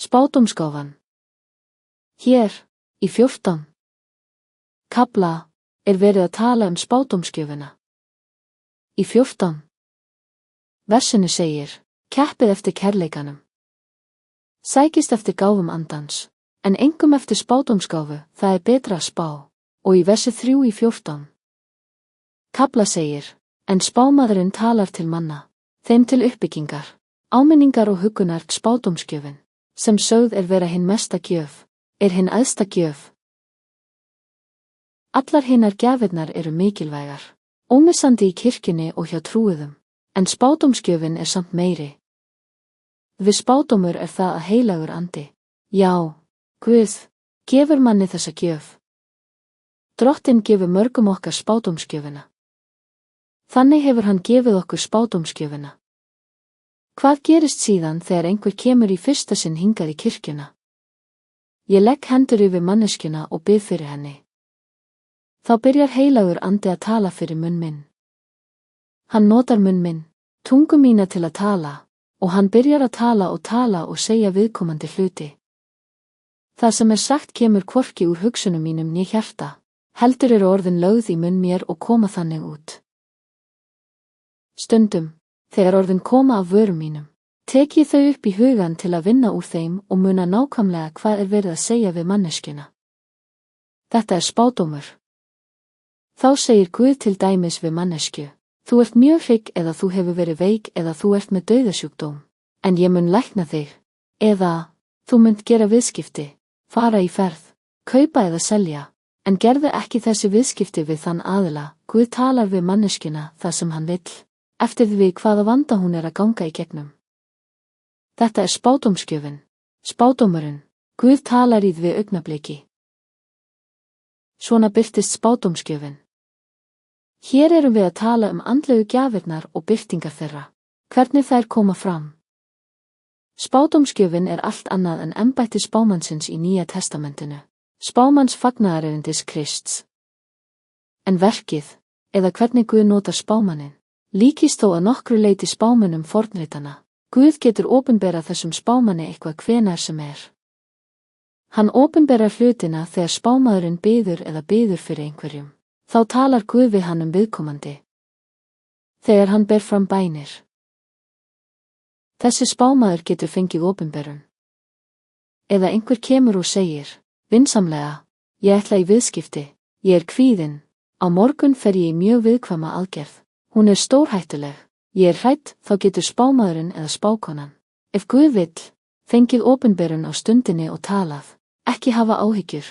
Spádómsgáfan. Hér, í 14 kafla, verið að tala spádómsgjöfina. Í 14 versinu segir, keppið eftir kærleikanum. Sækist eftir gáfum andans, en engum eftir spádómsgáfu, það betra að spá. Og í versi 3 í 14 kafla segir, en spámaðurinn talar til manna, þeim til uppbyggingar, áminningar og huggunar spádómsgjöfin, sem sögð vera hinn mesta gjöf, hinn æðsta gjöf. Allar hinnar gjafirnar eru mikilvægar, ómissandi í kirkjunni og hjá trúuðum, en spádómsgjöfin samt meiri. Við spádómur það að heilagur andi, já, Guð, gefur manni þessa gjöf. Drottinn gefur mörgum okkar spádómsgjöfina. Þannig hefur hann gefið okkur spádómsgjöfina. Hvað gerist síðan þegar einhver kemur í fyrsta sinn hingað í kirkjuna? Ég legg hendur yfir manneskjuna og bið fyrir henni. Þá byrjar heilagur andi að tala fyrir munn minn. Hann notar munn minn, tungu mína til að tala, og hann byrjar að tala og segja viðkomandi hluti. Það sem sagt kemur hvorki úr hugsunum mínum né hjarta, heldur eru orðin lögð í munn mér og koma þannig út. Stundum, þegar orðin koma af vörum mínum, tek ég þau upp í hugan til að vinna úr þeim og muna nákvæmlega hvað verið að segja við manneskjuna. Þetta spádómur. Þá segir Guð til dæmis við manneskju, þú ert mjög hrygg eða þú hefur verið veik eða þú ert með dauðasjúkdóm, en ég mun lækna þig, eða, þú munt gera viðskipti, fara í ferð, kaupa eða selja, en gerðu ekki þessi viðskipti við þann aðila. Guð talar við manneskjuna það sem hann vill, eftir því hvaða vanda hún að ganga í gegnum. Þetta spádómsgjöfin, spádómurinn, Guð talar í því augnabliki. Svona birtist spádómsgjöfin. Hér erum við að tala andlegu gjafirnar og birtingar þeirra, hvernig þær koma fram. Spádómsgjöfin allt annað en embætti spámannsins í Nýja testamentinu, spámanns fagnaðarerindis Krists. En verkið, eða hvernig Guð notar spámannin, líkist þó að nokkru leyti spámönnum fornritana. Guð getur opinberað þessum spámanni eitthvað hvenær sem Hann opinberar hlutina þegar spámaðurinn biður fyrir einhverjum. Þá talar Guð við hann viðkomandi. Þegar hann ber fram bænir. Þessi spámaður getur fengið opinberun. Eða einhver kemur og segir, vinsamlega, ég ætla í viðskipti, ég kvíðinn, á morgun fer ég í mjög viðkvæma aðgerð, hún stórhættuleg, ég hrædd, þá getur spámaðurinn eða spákonan, ef Guð vill, fengið opinberun á stundinni og talað, ekki hafa áhyggjur,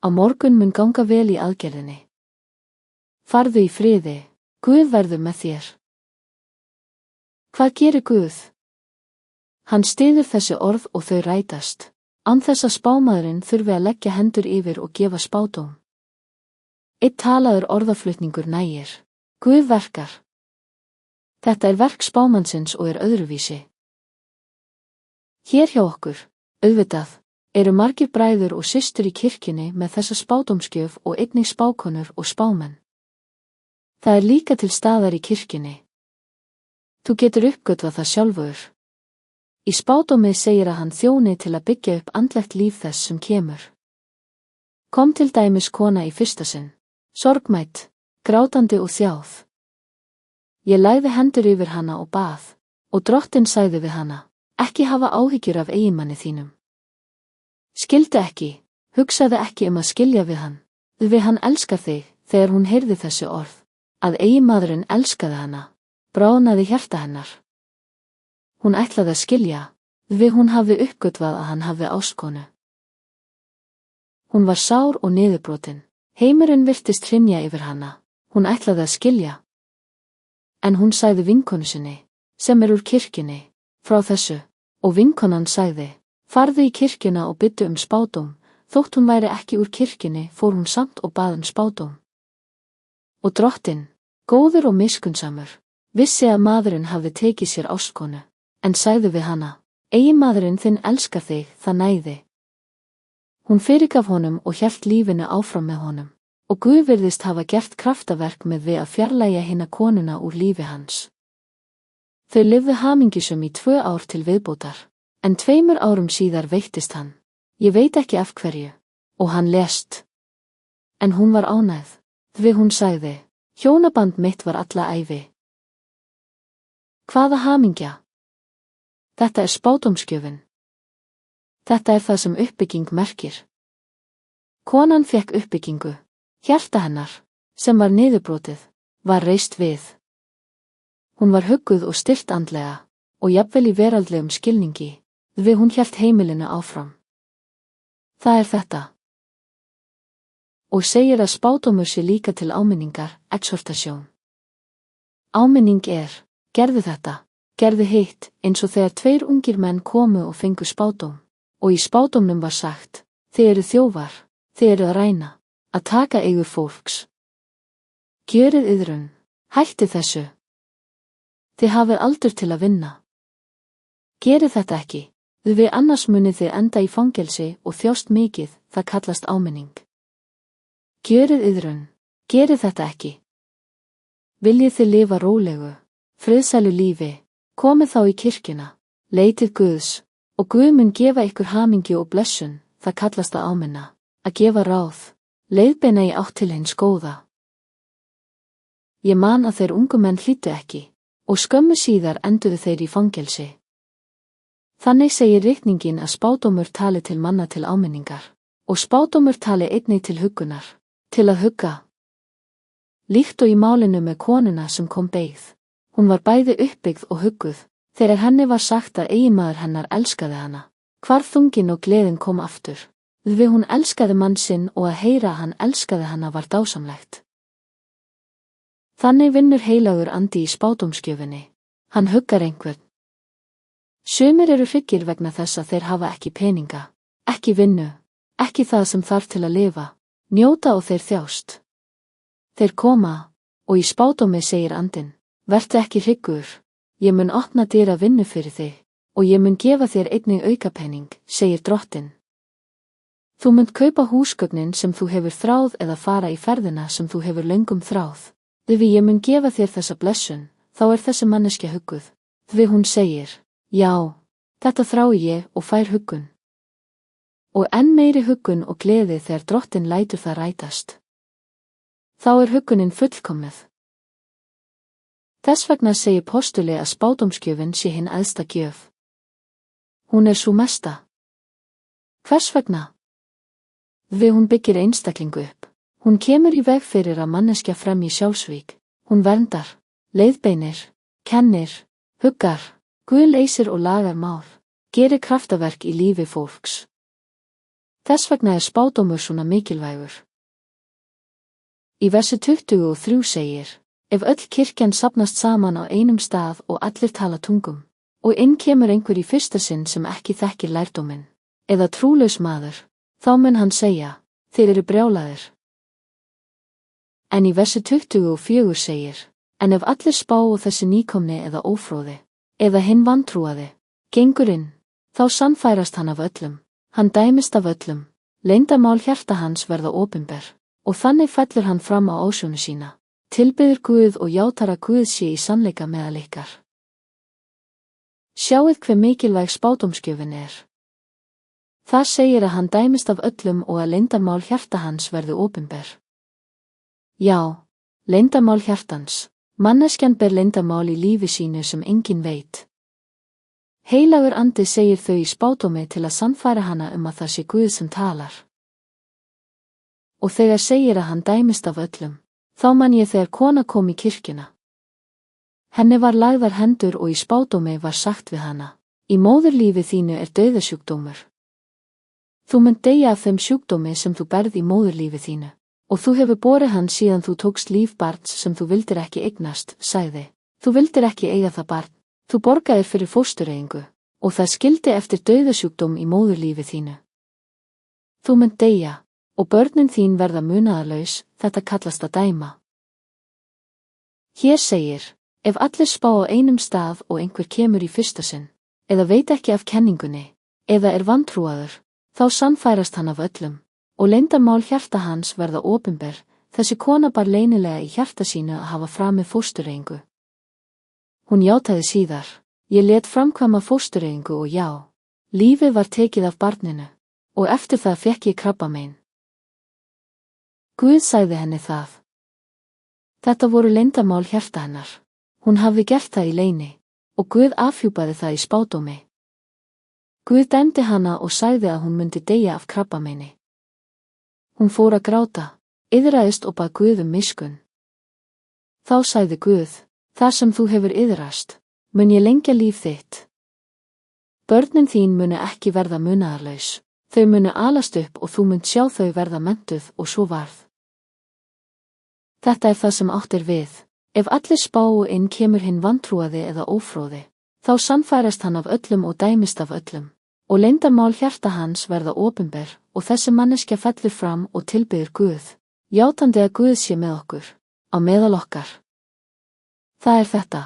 á morgun mun ganga vel í aðgerðinni. Farðu í friði, Guð verður með þér. Hvað gerir Guð? Hann styður þessi orð og þau rætast, án þess að spámaðurinn þurfi að leggja hendur yfir og gefa spádóm. Einn talaður orðaflutningur nægir, Guð verkar. Þetta verk spámannsins og öðruvísi. Hér hjá okkur, auðvitað, eru margir bræður og systur í kirkjunni með þessa spádómsgjöf og einnig spákonur og spámenn. Það líka til staðar í kirkjunni. Þú getur uppgötvað það sjálfur. Í spádómi segir að hann þjóni til að byggja upp andlegt líf þess sem kemur. Kom til dæmis kona í fyrsta sinn, sorgmædd, grátandi og þjáð. Ég lagði hendur yfir hana og bað, og Drottinn sagði við hana, ekki hafa áhyggjur af eiginmanni þínum. Skildu ekki, hugsaðu ekki að skilja við hann, því hann elskar þig. Þegar hún heyrði þessi orð, að eiginmaðurinn elskaði hana, bráðnaði hjarta hennar. Hún ætlaði að skilja, því hún hafði uppgötvað að hann hafði ástkonu. Hún var sár og niðurbrotin, heimurinn virtist hrynja yfir hana, hún ætlaði að skilja. En hún sagði vinkonu sinni, sem úr kirkjunni, frá þessu, og vinkonan sagði, farðu í kirkjuna og biðdu spádóm, þótt hún væri ekki úr kirkjunni fór hún samt og bað spádóm. Og Drottinn, góður og miskunnsamur, vissi að maðurinn hafði tekið sér ástkonu, en sagði við hana, eiginmaðurinn þinn elskar þig, það næði. Hún fyrirgaf honum og hélt lífinu áfram með honum, og Guð virðist hafa gert kraftaverk með við að fjarlægja hina konuna úr lífi hans. Þau lifðu hamingjusum í 2 ár til viðbótar, En 2 árum síðar veiktist hann. Ég veit ekki af hverju. Og hann lést. En hún var ánægð, því hún sagði, hjónaband mitt var alla ævi. Hvaða hamingja? Þetta er spádómsgjöfin. Þetta er það sem uppbygging merkir. Konan fékk uppbyggingu. Hjarta hennar, sem var niðurbrotið, var reist við. Hún var hugguð og styrkt andlega, og jafnvel í veraldlegum skilningi, því hún hélt heimilinu áfram. Það er þetta. Og segir að spádómur sé líka til áminningar, exhortasjón. Áminning er, gerðu þetta, gerðu hitt, eins og þegar 2 ungir menn komu og fengu spádóm, og í spádómnum var sagt, þið eru þjófar, þið eru að ræna, að taka eigur fólks. Gjörið iðrun, hætti þessu. Þið hafið aldur til að vinna. Gerið þetta ekki, því annars munið þið enda í fangelsi og þjást mikið, það kallast áminning. Gjörið iðrun, gerið þetta ekki. Viljið þið lifa rólegu, friðsælu lífi, komið þá í kirkjuna, leitið Guðs, og Guð mun gefa ykkur hamingju og blessun, það kallast að áminna, að gefa ráð, leiðbeina í átt til hins góða. Ég man að þeir ungu menn hlýddu ekki, og skömmu síðar enduðu þeir í fangelsi. Þannig segir ritningin að spádómur tali til manna til áminningar, og spádómur tali einnig til huggunar, til að hugga. Líkt og í málinu með konuna sem kom beygð. Hún var bæði uppbyggð og hugguð, þegar henni var sagt að eiginmaður hennar elskaði hana. Hvar þungin og gleðin kom aftur. Því hún elskaði mann sinn og að heyra að hann elskaði hana var dásamlegt. Þannig vinnur heilagur andi í spádómsgjöfinni. Hann huggar einhvern. Sumir eru hryggir vegna þess að þeir hafa ekki peninga, ekki vinnu, ekki það sem þarf til að lifa, njóta og þeir þjást. Þeir koma, og í spádómi segir andinn, vertu ekki hryggur, ég mun opna dyra vinnu fyrir þig, og ég mun gefa þér einnig aukapenning, segir drottinn. Þú munt kaupa húsgögnin sem þú hefur þráð eða fara í ferðina sem þú hefur löngum þráð. Því ég mun gefa þér þessa blessun, þá er þessi manneskja hugguð. Því hún segir, já, þetta þrái ég og fær huggun. Og enn meiri huggun og gleði þegar drottinn lætur það rætast. Þá er huggunin fullkomið. Þess vegna segir postuli að spádómsgjöfin sé hinn æðsta gjöf. Hún er sú mesta. Hvers vegna? Því hún byggir einstaklingu upp. Hún kemur í veg fyrir að manneskja fremji sjálfsvík. Hún verndar, leiðbeinir, kennir, huggar, Guð leysir og lagar mál, gerir kraftaverk í lífi fólks. Þess vegna er spádómur svona mikilvægur. Í versi 23 segir, ef öll kirkjan safnast saman á einum stað og allir tala tungum, og inn kemur einhver í fyrsta sinn sem ekki þekkir lærdóminn, eða trúlaus maður, þá mun hann segja, þeir eru brjálaðir. En í versi 24 segir, en ef allir spá og þessi nýkomni eða ófróði, eða hinn vantrúaði, gengur inn, þá sannfærast hann af öllum, hann dæmist af öllum, leyndarmál hjarta hans verða opinber, og þannig fellur hann fram á ásjónu sína, tilbiður Guð og játar að Guð sé í sannleika meðal ykkar. Sjáið hve mikilvæg spádómsgjöfin er. Það segir að hann dæmist af öllum og að leyndarmál hjarta hans verði opinber. Já, leyndarmál hjartans. Manneskjan ber leyndarmál í lífi sínu sem enginn veit. Heilagur andi segir þau í spádómi til að sannfæra hana að það sé Guð sem talar. Og þegar segir að hann dæmist af öllum, þá man ég þegar kona kom í kirkjuna. Henni var lagðar hendur og í spádómi var sagt við hana, í móðurlífi þínu er dauðasjúkdómur. Þú munt deyja af þeim sjúkdómi sem þú berð í móðurlífi þínu. Og þú hefur borið hann síðan þú tókst líf barns sem þú vildir ekki eignast, sagði. Þú vildir ekki eiga það barn, þú borgaðir fyrir fóstureyðingu, og það skildi eftir dauðasjúkdóm í móðurlífi þínu. Þú munt deyja, og börnin þín verða munaðarlaus, þetta kallast að dæma. Hér segir, ef allir spá á einum stað og einhver kemur í fyrsta sinn, eða veit ekki af kenningunni, eða er vantrúaður, þá sannfærast hann af öllum. Og leyndarmál hjarta hans verða opinber, þessi kona bar leynilega í hjarta sínu að hafa framið fóstureyðingu. Hún játaði síðar, ég lét framkvæma fóstureyðingu og já, Lífið var tekið af barninu, og eftir það fékk ég krabbamein. Guð sagði henni það. Þetta voru leyndarmál hjarta hennar. Hún hafði gert það í leyni, og Guð afhjúpaði það í spádómi. Guð dæmdi hana og sagði að hún myndi deyja af krabbameini. Hún fór að gráta, iðraðist og bað Guð miskunn. Þá sagði Guð, þar sem þú hefur iðrast, mun ég lengja líf þitt. Börnin þín munu ekki verða munaðarlaus, þau munu alast upp og þú munt sjá þau verða menntuð og svo varð. Þetta er það sem átt er við. Ef allir spáu inn kemur hinn vantrúaði eða ófróði, þá sannfærast hann af öllum og dæmist af öllum, og leyndarmál hjarta hans verða opinber, og þessi manneskja fellur fram og tilbiður Guð, játandi að Guð sé með okkur, á meðal okkar. Það er þetta.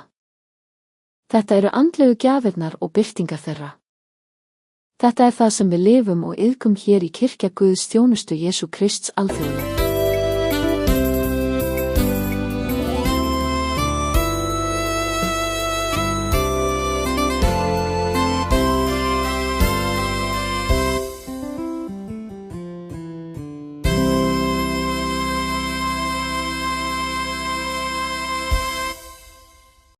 Þetta eru andlegu gjafirnar og birtingar þeirra. Þetta er það sem við lifum og iðkum hér í kirkja Guðs þjónustu Jesú Krists alþjóðlega.